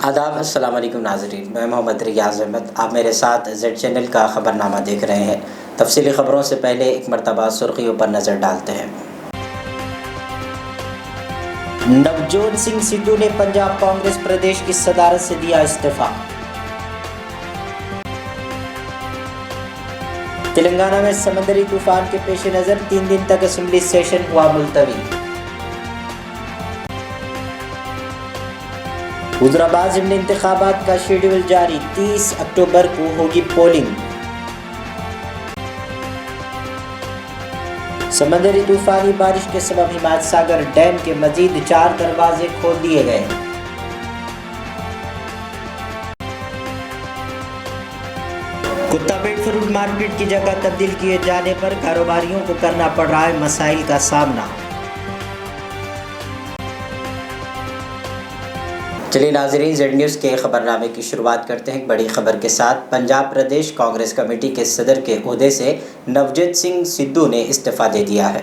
आदाब, अस्सलाम वालेकुम नाज़रीन। मैं मोहम्मद रियाज़ अहमद। आप मेरे साथ जेड चैनल का ख़बरनामा देख रहे हैं। तफसीली ख़बरों से पहले एक मरतबा सुर्खियों पर नज़र डालते हैं। नवजोत सिंह सिद्धू ने पंजाब कांग्रेस प्रदेश की सदारत से दिया इस्तीफ़ा। तेलंगाना में समंदरी तूफान के पेश नज़र 3 दिन तक असेंबली सेशन हुआ मुलतवी। हुज़ुराबाद ज़िमनी इंतखाबात का शेड्यूल जारी, 30 अक्टूबर को होगी पोलिंग। समंदरी तूफानी बारिश के सबब हिमायत सागर डैम के मजीद 4 दरवाजे खोल दिए गए। कुत्तापेट फ्रूट मार्केट की जगह तब्दील किए जाने पर कारोबारियों को करना पड़ रहा है मसाइल का सामना। चलिए नाज़रीन, जेड न्यूज़ के ख़बरनामे की शुरुआत करते हैं बड़ी ख़बर के साथ। पंजाब प्रदेश कांग्रेस कमेटी के सदर के ओहदे से नवजोत सिंह सिद्धू ने इस्तीफ़ा दे दिया है।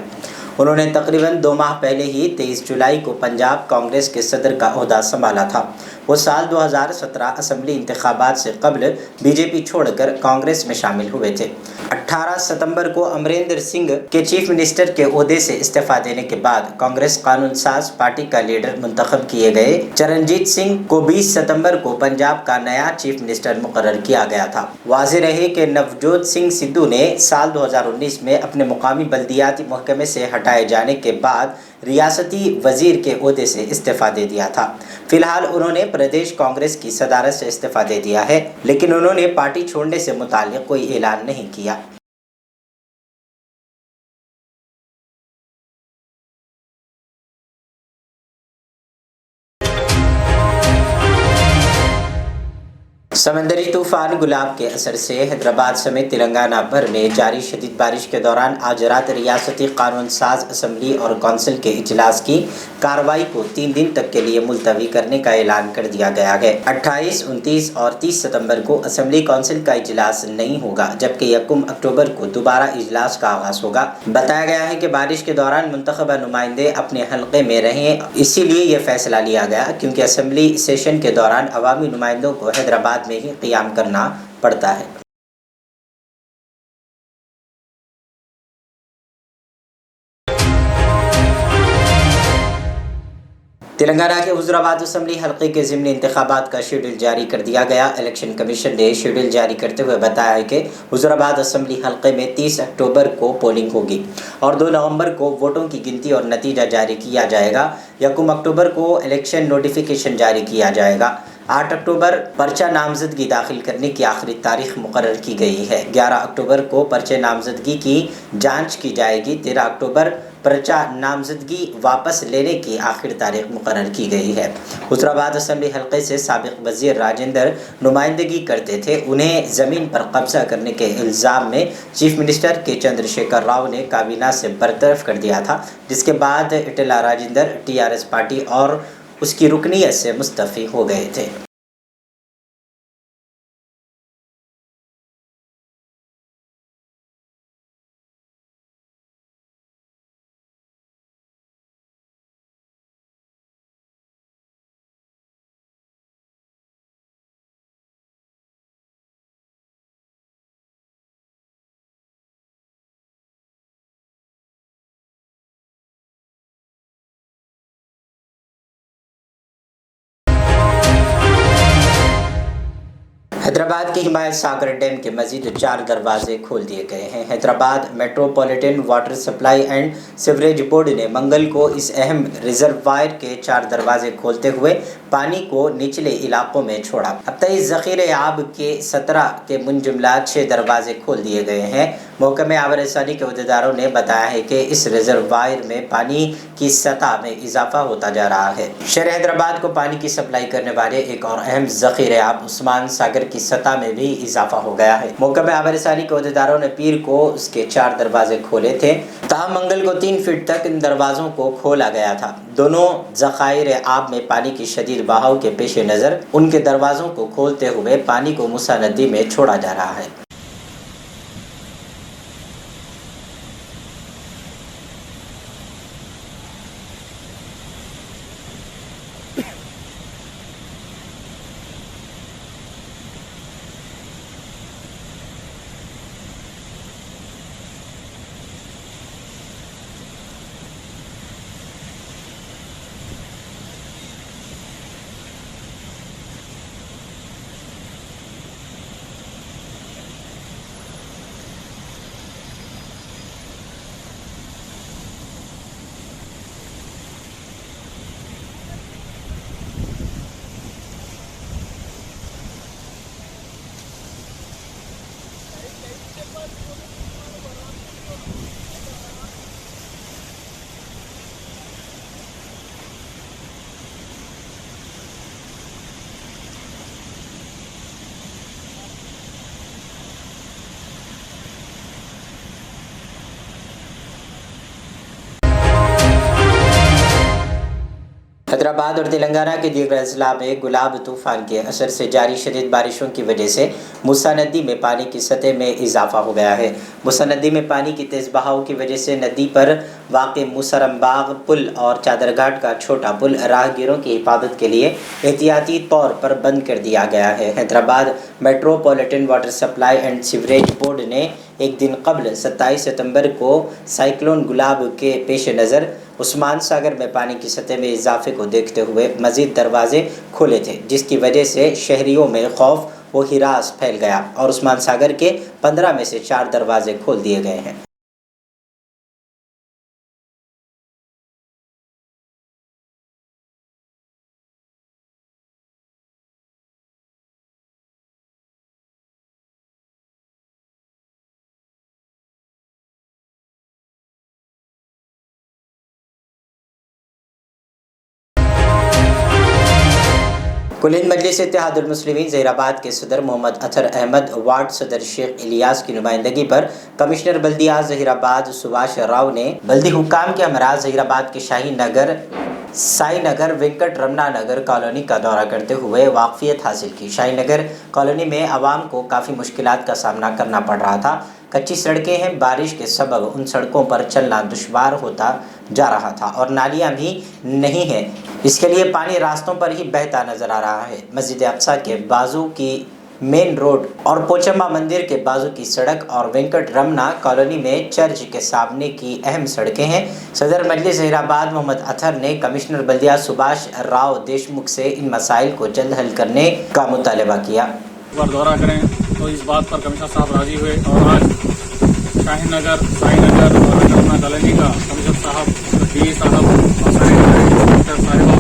उन्होंने तकरीबन 2 माह पहले ही 23 जुलाई को पंजाब कांग्रेस के सदर का ओहदा संभाला था। वो साल 2017 असम्बली इंतखाबात से कबल बीजेपी छोड़कर कांग्रेस में शामिल हुए थे। 18 सितंबर को अमरिंदर सिंह के चीफ मिनिस्टर के ओहदे से इस्तीफा देने के बाद कांग्रेस कानून साज पार्टी का लीडर मुंतखब किए गए चरणजीत सिंह को 20 सितंबर को पंजाब का नया चीफ मिनिस्टर मुकर्रर किया गया था। वाज़ेह रहे कि नवजोत सिंह सिद्धू ने साल 2019 में अपने मुकामी बल्दियाती महकमे से हटाए जाने के बाद रियासती वजीर के ओहदे से इस्तीफा दे दिया था। फिलहाल उन्होंने प्रदेश कांग्रेस की सदारत से इस्तीफा दे दिया है, लेकिन उन्होंने पार्टी छोड़ने से मुताल्लिक़ कोई ऐलान नहीं किया। समंदरी तूफान गुलाब के असर से हैदराबाद समेत तेलंगाना भर में जारी शदीद बारिश के दौरान आज रात रियासती कानून साज असम्बली और कौंसिल के इजलास की कार्रवाई को 3 दिन तक के लिए मुलतवी करने का ऐलान कर दिया गया है। 28, 29 और 30 सितंबर को असम्बली कौंसिल का इजलास नहीं होगा, जबकि 1 अक्टूबर को दोबारा इजलास का आगाज होगा। बताया गया है कि बारिश के दौरान मुंतखबा नुमाइंदे अपने हल्के में रहें, इसीलिए यह फैसला लिया गया, क्योंकि असम्बली सेशन के दौरान अवामी नुमाइंदों को हैदराबाद में ही क़ियाम करना पड़ता है। तेलंगाना के हुज़ुराबाद असम्बली हल्के के ज़िमनी इंतखाबात का शेड्यूल जारी कर दिया गया। इलेक्शन कमीशन ने शेड्यूल जारी करते हुए बताया है कि हुज़ुराबाद असम्बली हल्के में 30 अक्टूबर को पोलिंग होगी और 2 नवंबर को वोटों की गिनती और नतीजा जारी किया जाएगा। 1 अक्टूबर को इलेक्शन नोटिफिकेशन जारी किया जाएगा। 8 अक्टूबर पर्चा नामजदगी दाखिल करने की आखिरी तारीख मुकर्रर की गई है। 11 अक्टूबर को पर्चे नामजदगी की जांच की जाएगी। 13 अक्टूबर पर्चा नामजदगी वापस लेने की आखिरी तारीख मुकर्रर की गई है। हुज़ुराबाद असम्बली हल्के से साबिक़ वज़ीर राजेंद्र नुमाइंदगी करते थे। उन्हें ज़मीन पर कब्जा करने के इल्ज़ाम में चीफ मिनिस्टर के चंद्रशेखर राव ने काबीना से बरतरफ कर दिया था, जिसके बाद इटला राजेंद्र TRS पार्टी और उसकी रुकनीत से मुस्तफ़ी हो गए थे। हैदराबाद के हिमायत सागर डैम के मजीद 4 दरवाजे खोल दिए गए हैं। Hyderabad metropolitan water supply and sewerage board ने मंगल को इस अहम रिजर्वायर के 4 दरवाजे खोलते हुए पानी को निचले इलाकों में छोड़ा। अब तक इस ज़ख़ीरे आब के 17 के मुंजुमला 6 दरवाजे खोल दिए गए हैं। महकमे आबरसानी के अहदेदारों ने बताया है कि इस रिजर्वायर में पानी की सतह में इजाफा होता जा रहा है। शहर हैदराबाद को पानी की सप्लाई करने वाले एक और अहम ज़ख़ीरे आब उस्मान सागर की सतह में भी इजाफा हो गया है। महकमे आबरसानी के अहदेदारों ने पीर को उसके 4 दरवाजे खोले थे, ताहम मंगल को 3 फीट तक इन दरवाज़ों को खोला गया था। दोनों ज़ख़ाइर आब में पानी की शदीद बहाव के पेश नज़र उनके दरवाज़ों को खोलते हुए पानी को मूसा नदी में छोड़ा जा रहा है। हैदराबाद और तेलंगाना के दीगर अजला में गुलाब तूफान के असर से जारी शदीद बारिशों की वजह से मूसा नदी में पानी की सतह में इजाफा हो गया है। मूसा नदी में पानी की तेज़ बहाव की वजह से नदी पर वाक़ मूसरमबाग पुल और चादरघाट का छोटा पुल राहगीरों की हिफाजत के लिए एहतियाती तौर पर बंद कर दिया गया है। Hyderabad metropolitan water supply and sewerage board ने एक दिन कबल 27 सितंबर को साइक्लोन गुलाब के पेश नज़र उस्मान सागर में पानी की सतह में इजाफे को देखते हुए मज़ीद दरवाजे खोले थे, जिसकी वजह से शहरियों में खौफ व हिरास फैल गया और उस्मान सागर के 15 में से 4 दरवाजे खोल दिए गए हैं। कुलीन मजलिस इत्तेहादुल मुस्लिमीन ज़हीराबाद के सदर मोहम्मद अतर अहमद, वार्ड सदर शेख इलियास की नुमाइंदगी पर कमिश्नर बल्दियात ज़हीराबाद सुभाष राव ने बल्दी हुक्काम के हमरा ज़हीराबाद के शाही नगर, साई नगर, वेंकट रमना नगर कॉलोनी का दौरा करते हुए वाकफियत हासिल की। शाही नगर कॉलोनी में आवाम को काफ़ी मुश्किलात का सामना करना पड़ रहा था। कच्ची सड़कें हैं, बारिश के सबब उन सड़कों पर चलना दुश्वार होता जा रहा था और नालियाँ भी नहीं हैं, इसके लिए पानी रास्तों पर ही बहता नज़र आ रहा है। मस्जिद अक्सा के बाजू की मेन रोड और पोचम्मा मंदिर के बाजू की सड़क और वेंकट रमना कॉलोनी में चर्च के सामने की अहम सड़कें हैं। सदर मजलिस ज़हीराबाद मोहम्मद अतर ने कमिश्नर बल्दियात सुभाष राव देशमुख से इन मसाइल को जल्द हल करने का मुतालबा किया। दौरा करें तो इस बात पर कमिश्नर साहब राजी हुए और आज शाही नगर, साई नगर और रमना कॉलोनी का कमिश्नर साहब, डी साहब और शाही नगर साहिबा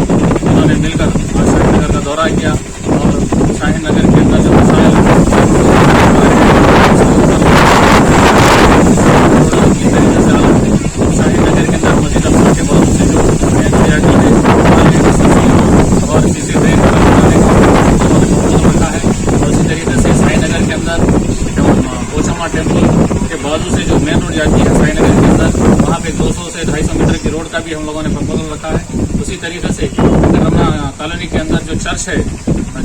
उन्होंने मिलकर आज शाही नगर का दौरा किया और शाही नगर के अंदर जो मसाइल शाही नगर के अंदर मस्जिद अक्सा के बहुत से जो और किसी ट्रेन का रखा है और इसी तरीके से साई नगर के अंदर पोचम्मा टेम्पल के बाजू से जो मेन रोड जाती है साई नगर के अंदर, वहाँ पे 200 से 250 मीटर की रोड का भी हम लोगों ने प्रपोजल रखा है। उसी तरीके से रमना कॉलोनी के अंदर जो चर्च है,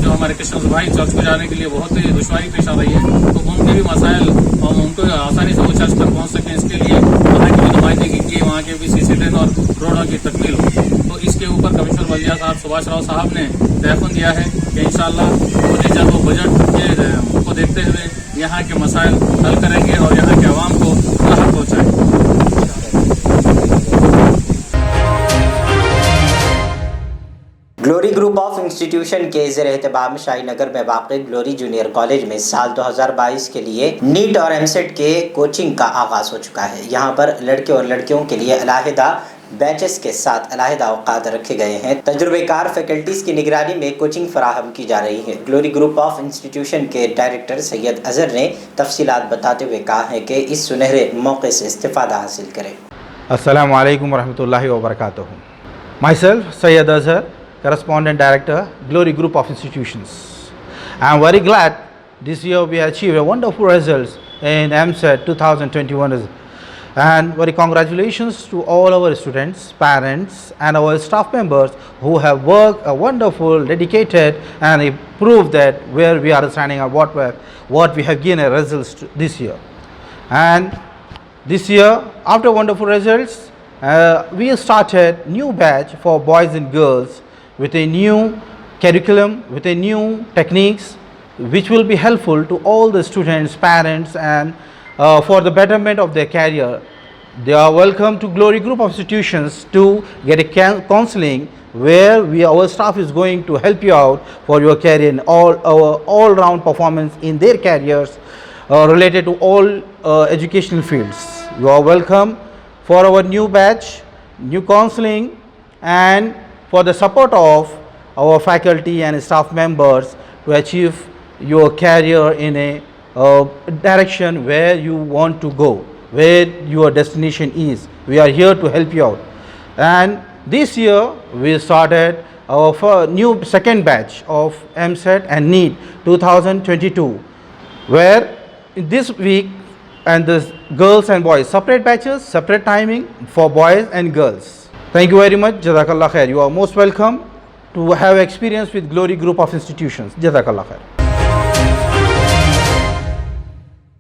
जो हमारे कृष्ण भाई चर्च को जाने के लिए बहुत ही दुश्वारी पेश आ रही है, तो उनके भी मसाइल और उनको आसानी से वो चर्च तक पहुँच सकें, इसके लिए वहाँ की भी नुमाइंदगी की, वहाँ के भी सीसी ट्रेन और रोडों की तकमील हो। तो इसके ऊपर कमिश्नर बल्दियात साहब सुभाष राव साहब ने तयफन दिया है कि इंशाअल्लाह मोदी जब वो बजट के को देखते हुए यहाँ के मसाइल हल करेंगे और यहाँ के अवाम को राहत पहुँचाएंगे। ग्लोरी ग्रुप ऑफ इंस्टीट्यूशन के ज़ेर एहतमाम शाही नगर में वाक़ई ग्लोरी जूनियर कॉलेज में साल 2022 के लिए नीट और एमसेट के कोचिंग का आगाज़ हो चुका है। यहाँ पर लड़के और लड़कियों के लिए अलहदा बैचेस के साथ अलहदा औकात रखे गए हैं। तजुर्बेकार फैकल्टीज़ की निगरानी में कोचिंग फराहम की जा रही है। ग्लोरी ग्रुप ऑफ इंस्टीट्यूशन के डायरेक्टर सैयद अजहर ने तफसीलात बताते हुए कहा है कि इस सुनहरे मौके से इस्तिफ़ादा हासिल करें। अस्सलामु अलैकुम वरहमतुल्लाहि वबरकातुहू। Myself, Sayyid Azhar, Correspondent Director, Glory Group of Institutions. I am very glad this year we achieved a wonderful results in MSET 2021. And very congratulations to all our students, parents and our staff members who have worked a wonderful, dedicated and proved that where we are standing and what we have gained a results this year. And this year, after wonderful results, we started new batch for boys and girls with a new curriculum, with a new techniques which will be helpful to all the students, parents and for the betterment of their career. They are welcome to Glory Group of Institutions to get a counseling where our staff is going to help you out for your career in all round performance in their careers related to all educational fields. You are welcome for our new batch, new counseling and for the support of our faculty and staff members to achieve your career in a direction where you want to go, where your destination is. We are here to help you out. And this year we started our new second batch of MSET and NEET 2022, where this week and the girls and boys separate batches, separate timing for boys and girls. Thank you very much. Jazakallah khair. You are most welcome to have experience with Glory Group of Institutions. Jazakallah khair.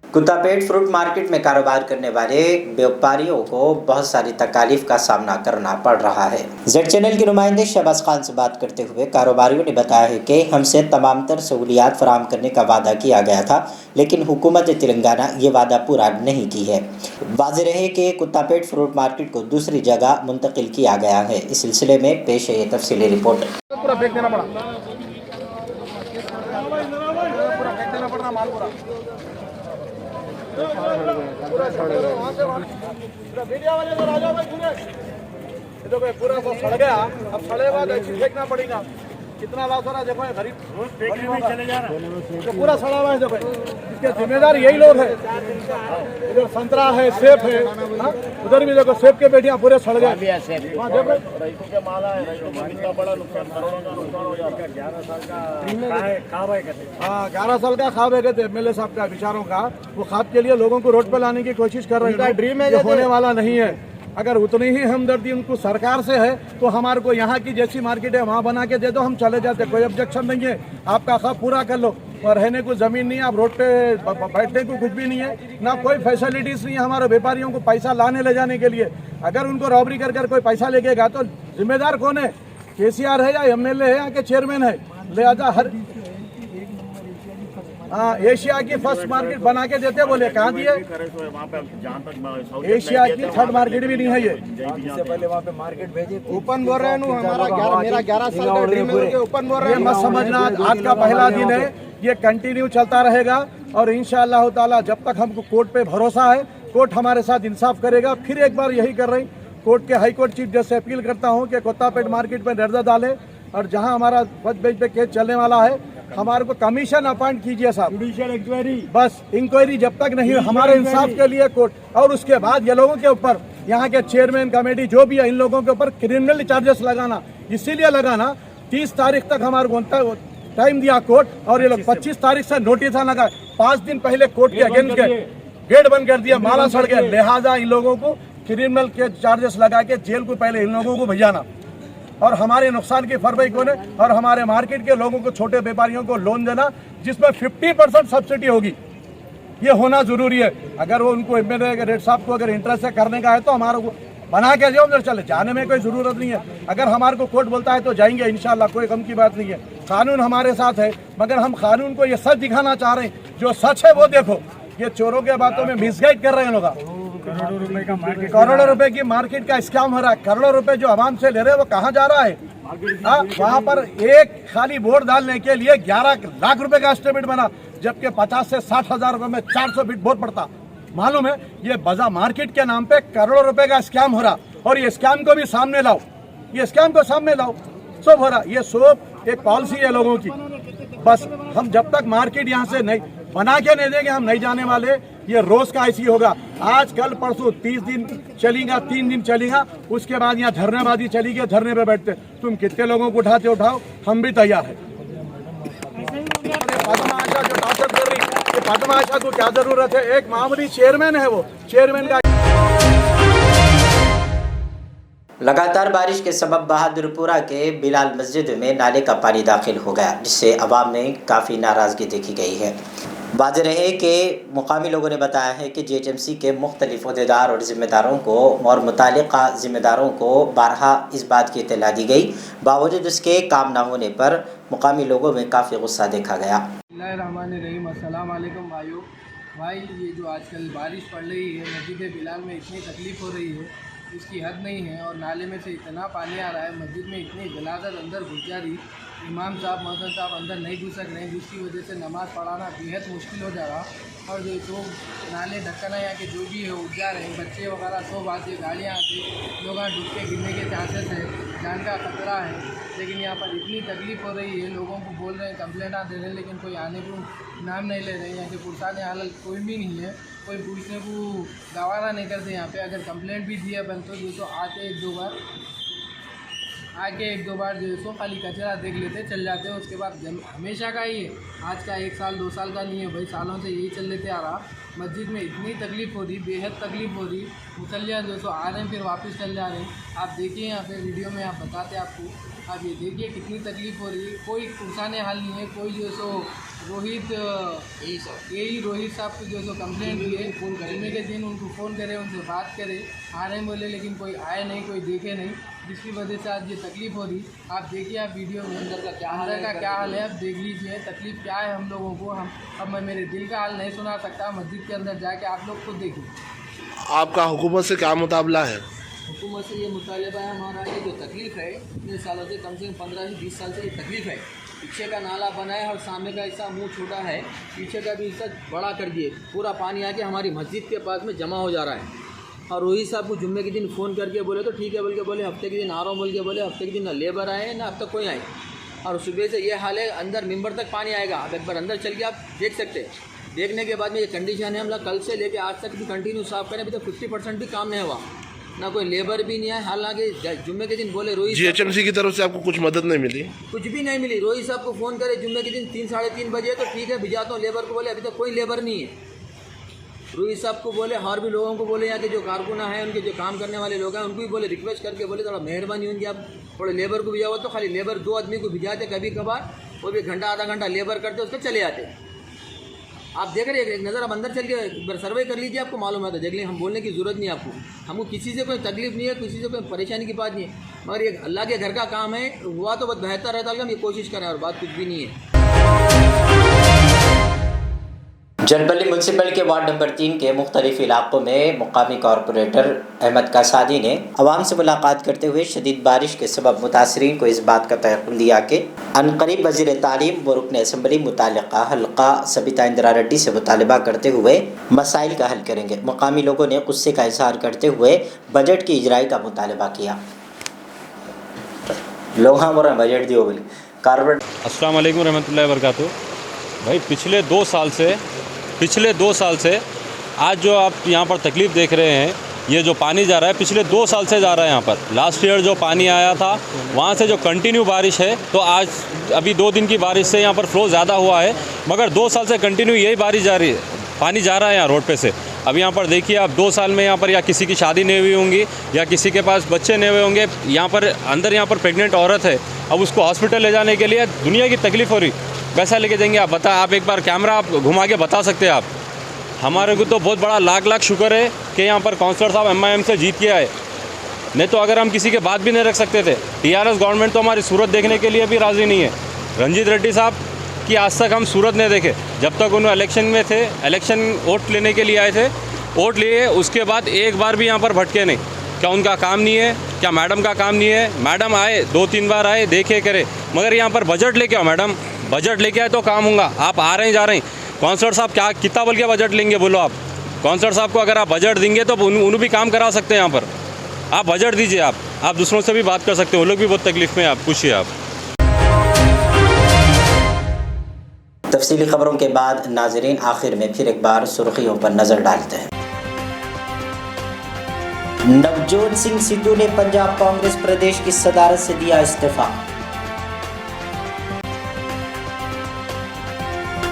कुत्तापेट fruit market में कारोबार करने वाले व्यापारियों को बहुत सारी तकालीफ का सामना करना पड़ रहा है। जेड चैनल के नुमाइंदे शहबाज खान से बात करते हुए कारोबारियों ने बताया है कि हमसे तमाम तर सहूलियात फराहम करने का वादा किया गया था, लेकिन हुकूमत तेलंगाना ये वादा पूरा नहीं की है। वाज़ेह रहे कि कुत्तापेट फ्रूट मार्केट को दूसरी जगह मुंतकिल किया गया है। इस सिलसिले में पेश है ये तफसीली रिपोर्ट। पूरा सड़ गया, अब सड़े बाद फेंकना पड़ेगा। कितना लॉस हो रहा है देखो, गरीब चले जा रहा है तो पूरा सड़ा हुआ है। देखो इसके जिम्मेदार यही लोग हैं। इधर संतरा है, सेब है, उधर भी देखो सेब के पेटियां पूरे सड़ गए। हाँ देखो रईसों के माला है, रईसों को कितना बड़ा नुकसान, करोड़ों का नुकसान हो जा रहा है। 11 साल का हाँ 11 साल का ख्वाब है कहते एमएलए साहब का, विचारों का। वो ख्वाब के लिए लोगों को रोड पे लाने की कोशिश कर रहे हैं। ड्रीम है, होने वाला नहीं है। अगर उतनी ही हमदर्दी उनको सरकार से है तो हमारे को यहाँ की जैसी मार्केट है वहाँ बना के दे दो, हम चले जाते, कोई ऑब्जेक्शन नहीं है। आपका ख्वाब पूरा कर लो। और रहने को ज़मीन नहीं है, आप रोड पे बैठने को कुछ भी नहीं है, ना कोई फैसिलिटीज़ नहीं है हमारे व्यापारियों को पैसा लाने ले जाने के लिए। अगर उनको रॉबरी कर कर कोई पैसा लेकेगा तो जिम्मेदार कौन है? केसीआर है या एमएलए है या के चेयरमैन है? लिहाजा हर एशिया की फर्स्ट मार्केट बना के देते बोले, कहाँ दिए? एशिया की थर्ड मार्केट भी नहीं है ये। इससे पहले वहाँ पे मार्केट भेजे, ओपन बोल रहे हैं। मेरा 11 साल का ड्रीम है, ओपन बोल रहे हैं। मत समझना आज का पहला दिन है, ये कंटिन्यू चलता रहेगा। और इंशाअल्लाह ताला जब तक हमको कोर्ट पे भरोसा है, कोर्ट हमारे साथ इंसाफ करेगा। फिर एक बार यही कर रही कोर्ट के हाई कोर्ट चीफ जज से अपील करता हूँ कि कुत्तापेट मार्केट में नजर डाले और जहाँ हमारा बच बेच पे केस चलने वाला है हमारे को कमीशन अपॉइंट कीजिए साहब, जुडिशियल इंक्वायरी। बस इंक्वायरी जब तक नहीं हमारे इंसाफ के लिए कोर्ट, और उसके बाद ये लोगों के ऊपर यहाँ के चेयरमैन कमेटी जो भी है इन लोगों के ऊपर क्रिमिनल चार्जेस लगाना, इसीलिए लगाना 30 तारीख तक हमारे को टाइम दिया कोर्ट, और ये लोग 25 तारीख से नोटिस लगा। 5 दिन पहले कोर्ट के अगेंस्ट गए, गेट बंद कर दिया, माला सड़ गया। लिहाजा इन लोगों को क्रिमिनल के चार्जेस लगा के जेल को पहले इन लोगों को भेजाना, और हमारे नुकसान की भरपाई कौन है? और हमारे मार्केट के लोगों को, छोटे व्यापारियों को लोन देना जिसमें 50% सब्सिडी होगी, ये होना जरूरी है। अगर वो उनको एमएलए के रेट साहब को अगर इंटरेस्ट से करने का है तो हमारे को बना के जो उधर चले, जाने में कोई जरूरत नहीं है। अगर हमारे को कोर्ट बोलता है तो जाएंगे इंशाल्लाह, कोई गम की बात नहीं है। कानून हमारे साथ है, मगर हम कानून को ये सच दिखाना चाह रहे हैं, जो सच है वो देखो। ये चोरों के बातों में मिसगाइड कर रहे हैं लोग। करोड़ों रुपए की मार्केट का स्कैम हो रहा है। करोड़ों रुपए जो आवाम से ले रहे हैं वो कहाँ जा रहा है? वहाँ पर एक खाली वोट डालने के लिए 11 लाख रुपए का एस्टिमेट बना, जबकि 50 से 60 हजार रुपए में 400 फीट वोट पड़ता। मालूम है? ये बाजार मार्केट के नाम पे करोड़ों रुपए का स्कैम हो रहा, और ये स्कैम को भी सामने लाओ, ये स्कैम को सामने लाओ। सब हो रहा, ये सब एक पॉलिसी है लोगों की। बस हम जब तक मार्केट यहाँ से नहीं बना के नहीं देंगे हम नहीं जाने वाले। ये रोज का ऐसी होगा, आज कल परसों 30 दिन चलेगा, 3 दिन चलेगा, उसके बाद यहाँ धरनेबाजी चलेगी, धरने पे बैठते। तुम कितने लोगों को उठाते उठाओ, हम भी तैयार है। पद्मा आशा जो डॉक्टर कर रही है, पद्मा आशा को क्या जरूरत है? एक मामूली चेयरमैन है, वो चेयरमैन का। लगातार बारिश के सबब बहादुरपुरा के बिलाल मस्जिद में नाले का पानी दाखिल हो गया, जिससे अवाम में काफ़ी नाराज़गी देखी गई है। वाज़ेह रहे कि मुकामी लोगों ने बताया है कि जीएचएमसी के मुख्तलिफ अहदेदार और ज़िम्मेदारों को और मुतालिका ज़िम्मेदारों को बारहा इस बात की इत्तला दी गई, बावजूद उसके काम न होने पर मुकामी लोगों में काफ़ी गुस्सा देखा गया। अस्सलाम वालेकुम भाई, ये जो आजकल बारिश पड़ रही है, मस्जिद बिलाल में इतनी तकलीफ़ हो रही है, इसकी हद नहीं है। और नाले में से इतना पानी आ रहा है, मस्जिद में इतनी गलाजत अंदर घुस जा रही, इमाम साहब मौजूद साहब अंदर नहीं घुस सक रहे, जिसकी वजह से नमाज़ पढ़ाना बेहद मुश्किल हो जा रहा। और जो नाले ढक्कना यहाँ के जो भी है उठ जा रहे हैं, बच्चे वगैरह सब आते, गाड़ियाँ आती, लोग डूब के गिरने के चांसेस है, जान का खतरा है। लेकिन यहाँ पर इतनी तकलीफ़ हो रही है, लोगों को बोल रहे हैं, कंप्लेंट दे रहे हैं, लेकिन कोई आने को नाम नहीं ले रहे हैं। यहाँ के पुरसाने हालत कोई भी नहीं है, कोई पूछने को गवारा नहीं करते यहाँ पे। अगर कंप्लेंट भी दिया बन तो आते 1-2 बार, आके एक दो बार जो है सो खाली कचरा देख लेते चल जाते हैं। उसके बाद हमेशा का ही है, आज का 1 साल 2 साल का नहीं है भाई, सालों से यही चल लेते आ रहा। मस्जिद में इतनी तकलीफ़ हो रही, बेहद तकलीफ़ हो रही। मुसल्लियाँ जो सो आ रहे हैं फिर वापस चल जा रहे हैं। आप देखिए यहाँ पे वीडियो में आप बताते आपको, आप ये देखिए कितनी तकलीफ़ हो रही है। कोई पुरसाने हाल नहीं है। कोई जो सो रोहित साहब को जो सो कंप्लेंट किए, जुम्मे के दिन उनको फ़ोन करे, उनसे बात करे, आ रहे हैं बोले, लेकिन कोई आए नहीं, कोई देखे नहीं, जिसकी वजह से आज ये तकलीफ़ हो रही। आप देखिए आप वीडियो में अंदर का क्या हाल है, आप देख लीजिए तकलीफ़ क्या है हम लोगों को। अब मैं मेरे दिल का हाल नहीं सुना सकता, मस्जिद के अंदर जाके आप लोग खुद देखिए। आपका हुकूमत से क्या मुकाबला है? हुकूमत से ये मुतालबा है हमारा, ये जो तकलीफ़ है इतने सालों से, कम से कम 15 से 20 साल से ये तकलीफ़ है। पीछे का नाला बना है और सामने का हिस्सा मुंह छोटा है, पीछे का भी हिस्सा बड़ा कर दिए। पूरा पानी आके हमारी मस्जिद के पास में जमा हो जा रहा है। और रोहित साहब को जुम्मे के दिन फ़ोन करके बोले तो ठीक है बोल के बोले, हफ्ते के दिन आ रहा हूँ बोल के बोले, हफ्ते के दिन ना लेबर आए ना अब तक कोई आए। और सुबह से ये हाल है, अंदर मिंबर तक पानी आएगा। अब एक बार अंदर चल के आप देख सकते हैं। देखने के बाद में ये कंडीशन है, हम लोग कल से लेके आज तक भी कंटिन्यू साफ करें, अभी तो 50% भी काम नहीं हुआ, ना कोई लेबर भी नहीं है। हालांकि जुम्मे के दिन बोले रोहित GHMC की तरफ से आपको कुछ मदद नहीं मिली? कुछ भी नहीं मिली। रोहित साहब को फ़ोन करे जुम्मे के दिन 3 साढ़े 3 बजे, तो ठीक है भिजाता हूँ लेबर को, बोले अभी तक कोई लेबर नहीं है। रोहित साहब को बोले, और भी लोगों को बोले, यहाँ के जो कारकुना हैं, उनके जो काम करने वाले लोग हैं, उनको भी बोले, रिक्वेस्ट करके बोले थोड़ा मेहरबानी उनकी आप थोड़े लेबर को भिजाओ। तो खाली लेबर 2 आदमी को भिजाते कभी कभार, वो भी घंटा आधा घंटा लेबर करते उसके चले जाते। आप देख रहे हैं, एक नज़र आप अंदर चल के एक बार सर्वे कर लीजिए, आपको मालूम है। तो देख लें, हम बोलने की ज़रूरत नहीं आपको, हमको किसी से कोई तकलीफ़ नहीं है, किसी से कोई परेशानी की बात नहीं है। मगर ये अल्लाह के घर का काम है, हुआ तो बहुत बेहतर रहता है, हम ये कोशिश करें, और बात कुछ भी नहीं है। जनपल्ली म्यूनसिपल के वार्ड नंबर 3 के मुख्तलिफ इलाकों में मुकामी कॉरपोरेटर अहमद कासादी ने अवाम से मुलाकात करते हुए शदीद बारिश के सबब मुतासरीन को इस बात का तयक़ीन दिया कि अनक़रीब वज़ीर तालीम व रुकन असम्बली मुतालिका हल्का सबिता इंदिरा रेड्डी से मुतालबा करते हुए मसाइल का हल करेंगे। मुकामी लोगों ने गुस्से का इजहार करते हुए बजट की इजराई का मुतालबा किया। लोग हमारा बजट दियो बोले कॉरपोरेट। अस्सलाम वालेकुम रहमतुल्लाहि व बरकातुहू। भाई पिछले 2 साल से आज जो आप यहाँ पर तकलीफ़ देख रहे हैं, ये जो पानी जा रहा है पिछले 2 साल से जा रहा है यहाँ पर। लास्ट ईयर जो पानी आया था वहाँ से जो कंटिन्यू बारिश है, तो आज अभी 2 दिन की बारिश से यहाँ पर फ्लो ज़्यादा हुआ है, मगर 2 साल से कंटिन्यू यही बारिश जा रही है, पानी जा रहा है यहाँ रोड पे से। अब यहाँ पर देखिए आप 2 साल में यहाँ पर या किसी की शादी नहीं हुई होंगी या किसी के पास बच्चे नहीं हुए होंगे, यहाँ पर प्रेग्नेंट औरत है, अब उसको हॉस्पिटल ले जाने के लिए दुनिया की तकलीफ़ हो रही, पैसा लेके देंगे। आप एक बार कैमरा आप घुमा के बता सकते हैं आप। हमारे को तो बहुत बड़ा लाख शुक्र है कि यहाँ पर काउंसलर साहब MIM से जीत के आए, नहीं तो अगर हम किसी के बात भी नहीं रख सकते थे। TRS गवर्नमेंट तो हमारी सूरत देखने के लिए भी राज़ी नहीं है। रंजीत रेड्डी साहब की आज तक हम सूरत नहीं देखे, जब तक उन्होंने इलेक्शन में थे, इलेक्शन वोट लेने के लिए आए थे, वोट लिए, उसके बाद एक बार भी यहाँ पर भटके नहीं। क्या उनका काम नहीं है? क्या मैडम का काम नहीं है? मैडम आए 2-3 बार आए, देखे करे, मगर यहाँ पर बजट लेके आओ मैडम, बजट लेके आए तो काम होगा। आप आ रहे हैं जा रहे हैं, काउंसलर साहब क्या कितना बोल के बजट लेंगे बोलो आप। काउंसलर साहब को अगर आप बजट देंगे तो उन्हें भी काम करा सकते हैं यहाँ पर। आप बजट दीजिए, आप दूसरों से भी बात कर सकते हो, वो लोग भी बहुत तकलीफ़ में हैं, आप पूछिए आप। तफसीली खबरों के बाद नाजरीन आखिर में फिर एक बार सुर्खियों पर नजर डालते हैं। नवजोत सिंह सिद्धू ने पंजाब कांग्रेस प्रदेश की सदारत से दिया इस्तीफा।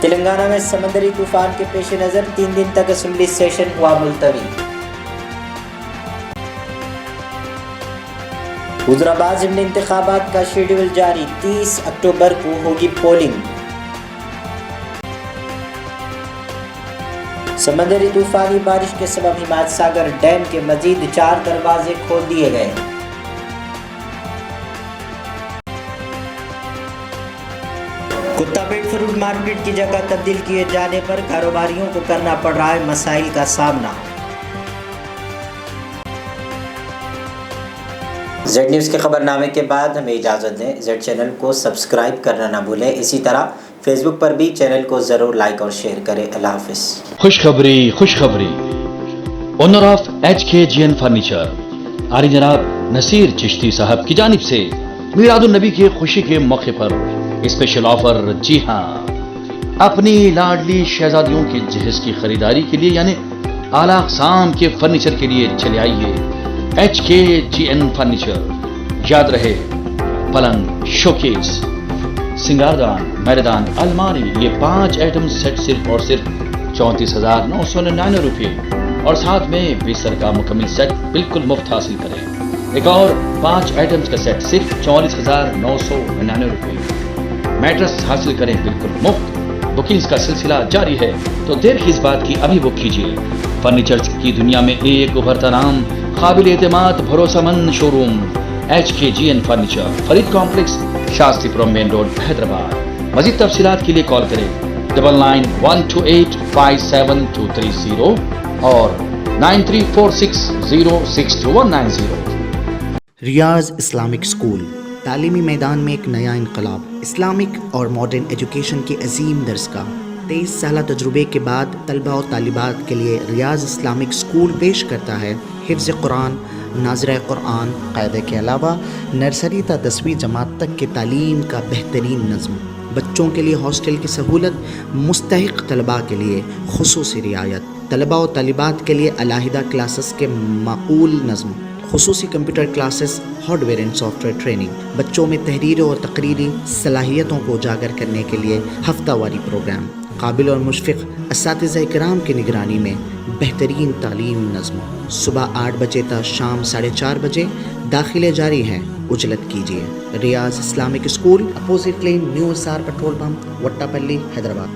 तेलंगाना में समंदरी तूफान के पेश नजर 3 दिन तक असेंबली सेशन हुआ मुलतवी। हुजराबाद ज़िमनी इंतखाबात का शेड्यूल जारी, 30 अक्टूबर को होगी पोलिंग। समंदरी तूफानी बारिश के सबब हिमायत सागर डैम के मजीद 4 दरवाजे खोल दिए गए। कुत्तापेट फ्रूट मार्केट की जगह तब्दील किए जाने पर कारोबारियों को करना पड़ रहा है मसाइल का सामना। जेड न्यूज़ के खबरनामे के बाद हमें इजाज़त दें। जेड चैनल को सब्सक्राइब करना ना भूलें। इसी तरह फेसबुक पर भी चैनल को ज़रूर लाइक और शेयर करें। अल्लाह हाफिज़। खुशखबरी ओनर ऑफ HKGN फर्नीचर आरी जनाब नसीर चिश्ती साहब की जानिब से मीलादुन नबी की खुशी के मौके पर स्पेशल ऑफर। जी हाँ, अपनी लाडली शहजादियों के जहेज की खरीदारी के लिए यानी आला अक़साम के फर्नीचर के लिए चले आइए HKGN फर्नीचर। याद रहे पलंग, शोकेस, सिंगारदान, मैदान, अलमारी, ये 5 आइटम सेट सिर्फ और सिर्फ 34,999 रुपये और साथ में बिस्तर का मुकम्मल सेट बिल्कुल मुफ्त हासिल करें। एक और 5 आइटम्स का सेट सिर्फ 44,999 रुपये। मैट्रेस हासिल करें बिल्कुल मुफ्त। बुकिंग्स का सिलसिला जारी है, तो देर किस बात की, अभी बुक कीजिए। फर्नीचर की दुनिया में एक उभरता नाम, काबिल एतमाद भरोसेमंद showroom HKGN furniture, Farid complex, Shastripuram main road, Hyderabad. मजीद तफसीलात के लिए कॉल करें 9912857230 और 9346062190। रियाज इस्लामिक स्कूल, तालीमी मैदान में एक नया इनकलाब। इस्लामिक और मॉडर्न एजुकेशन के अजीम दरसगाह। 23 साल तजुर्बे के बाद तलबा और तालिबात के लिए रियाज इस्लामिक स्कूल पेश करता है हिफ्ज़ कुरान, नाज़िरा कुरान, क़ायदे के अलावा नर्सरी ता 10वीं जमात तक के तालीम का बेहतरीन नज़्म। बच्चों के लिए हॉस्टल की सहूलत, मुस्तहिक़ तलबा के लिए खुसूसी रियायत, तलबा और तालिबात के लिए अलहदा क्लासेस के माकूल नज़्म, खुसूसी computer classes, hardware and software training. बच्चों में तहरीर और तकरीरी सलाहियतों को उजागर करने के लिए हफ्तावारी प्रोग्राम। काबिल और मुशफ़िक़ असातिज़ा इकराम की निगरानी में बेहतरीन तालीम नज़्म। सुबह 8 बजे तक शाम 4:30 बजे दाखिले जारी हैं, उजलत कीजिए। Riyadh Islamic school, opposite lane, new SR petrol pump, Vattepally, Hyderabad.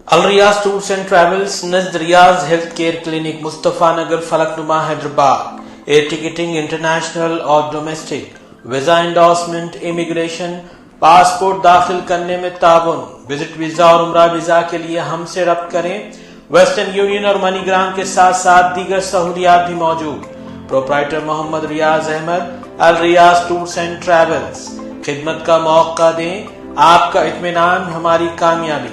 Al Riyaz tours and travels, Najd Riyadh health care clinic, Mustafa Nagar, Falaknuma, Hyderabad. Air ticketing international और domestic, visa endorsement, immigration, passport दाखिल करने में ताउन। विजिट वीजा और उम्रा वीजा के लिए हमसे रब्त करें। वेस्टर्न यूनियन और मनीग्राम के साथ साथ दीगर सहूलियात भी मौजूद। Proprietor Mohammad Riyaz Ahmad, Al Riyaz tours and travels. खिदमत का मौका दें, आपका इत्मीनान हमारी कामयाबी।